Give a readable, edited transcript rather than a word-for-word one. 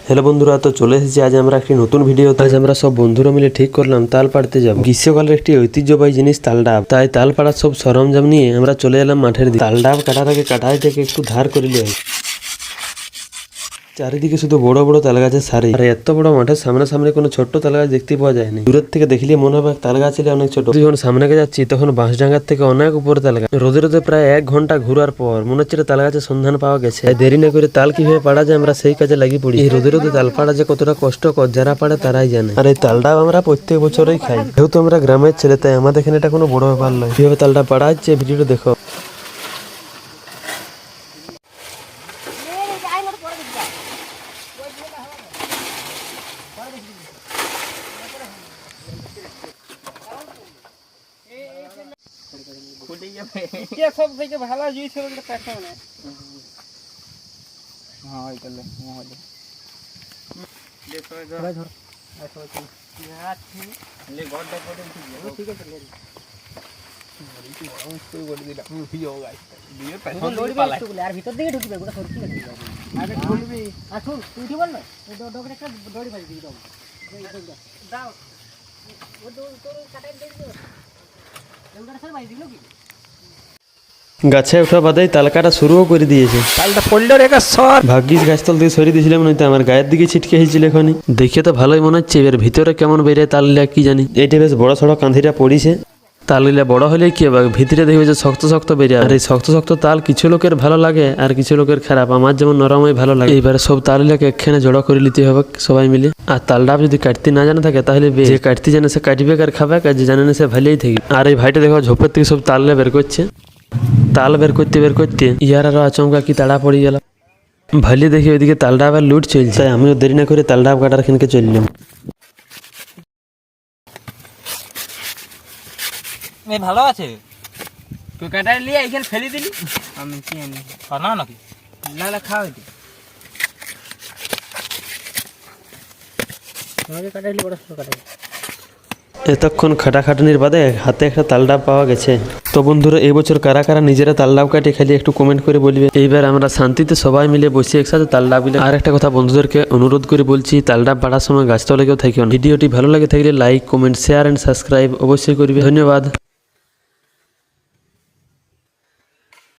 Hello বন্ধুরা, তো চলে এসেছি আজ আমরা একটি নতুন ভিডিও। আজ আমরা সব বন্ধুরা মিলে ঠিক করলাম তাল পাড়তে যাব। গ্রীষ্মকালের একটি ঐতিহ্যবাহী জিনিস তাল ডাব। তাই তাল পাড়ার সব সরঞ্জাম নিয়ে আমরা চলে এলাম মাঠের দিকে। তাল ডাব কাটার আগে কাটাই থেকে একটু ধার করে নিয়ে চারিদিকে শুধু বড় বড় তাল গাছের সারি। আর এত বড় মাঠের সামনে কোনো ছোট্ট তাল গাছ দেখতে পাওয়া যায়নি। দূরের থেকে দেখলে মনে হবে তাল গাছ ছিল অনেক ছোট। যখন সামনে যাচ্ছি তখন বাঁশডাঙ্গার থেকে অনেক উপরে তাল গাছ। রোদে প্রায় 1 ঘন্টা ঘোরার পর মনে হচ্ছে তাল গাছের সন্ধান পাওয়া গেছে। দেরি না করে তাল কিভাবে পাড়া যায় আমরা সেই কাজে লাগিয়ে পড়ি। এই রোদে তাল পাড়া যে কতটা কষ্টকর যারা পাড়ে তারাই জানে। আর এই তালটা আমরা প্রত্যেক বছরই খাই। যেহেতু আমরা গ্রামের ছেলে তাই আমাদের এখানে এটা কোনো বড় ব্যাপার নয়। কিভাবে তালটা পাড়া হচ্ছে ভিডিওটা দেখো। সব থেকে ভালো জিনিস হলো পেটে না। হ্যাঁ ওইটালে মোহলে দেখো ধর ধর আচ্ছা ওই আছে লে গড়টা করে দিও। ঠিক আছে লে কি বড় কই বলে দিলা ভিডিও গাইস দিয়ে পেছন দিকে পালাই আর ভিতর দিকে ঢুকবে গোটা সরকি লাগবে। আগে খুলবি আসুন তুই উঠি বল না ওই ডগরে একটা দড়ি বাজি দিও দাও ও তোর কাটাই দিয়ে দিও এগুলা সব বাজি দিলো কি। গাছে ওঠা বাদাই তাল কাটা শুরুও করে দিয়েছে। তালটা পড়লো রে সর ভাগ্যিস গাছতল দিয়ে সরিয়ে দিয়েছিলাম, নয়তো আমার গায়ের দিকে ছিটকে হয়েছিল। এখনই দেখে তো ভালোই মনে হচ্ছে, এবার ভিতরে কেমন বেরিয়ে তালটা কি জানি। এইটা বেশ বড় সড়ো কান্ধিটা পড়িছে। তালগুলা বড় হলে কি হবে, ভিতরে দেখবে যে শক্ত শক্ত বেরিয়ে। আর এই শক্ত তাল কিছু লোকের ভালো লাগে আর কিছু লোকের খারাপ। আমার যেমন নরমই ভালো লাগে। এইবারে সব তালগুলাকে একখানে জড়ো করে নিতে হবে সবাই মিলে। আর তালটা যদি কাটতে না জানা থাকে তাহলে যে কাটতে জানে সে কাটবে আর খাবে, আর যে জানে না সে ভালোই থাকবে। আর এই ভাইটা দেখো ঝোপের থেকে সব তালগুলা বের করছে। তাল বের করতে ইয়ার আরো আচমকা কি তাড়া পড়ে গেল। ভালি দেখি ওইদিকে তালটা আবার লুট চলছে। আমিও দেরি না করে তালটা কাটার খানকে চললাম। ভালো আছে তুই কাটাই নিয়ে এইখানে ফেলে দিলি। আমি কি জানি খানা নাকি না খাওয়া হইতে আমাকে কাটাইলি বড় ছোট কাটাই। এতক্ষণ খাটাখাটনির বাদে হাতে একটা তালডাব পাওয়া গেছে। তো বন্ধুরা, এই বছর কারা কারা নিজেরা তালডাব কাটে খালি একটু কমেন্ট করে বলবে। এইবার আমরা শান্তিতে সবাই মিলে বসে একসাথে তালডাব দিলে। আর একটা কথা বন্ধুদেরকে অনুরোধ করে বলছি, তালডাব পাড়ার সময় গাছতলা কেউ থাকিও না। ভিডিওটি ভালো লাগে থাকলে like, comment, share and subscribe অবশ্যই করবে। ধন্যবাদ।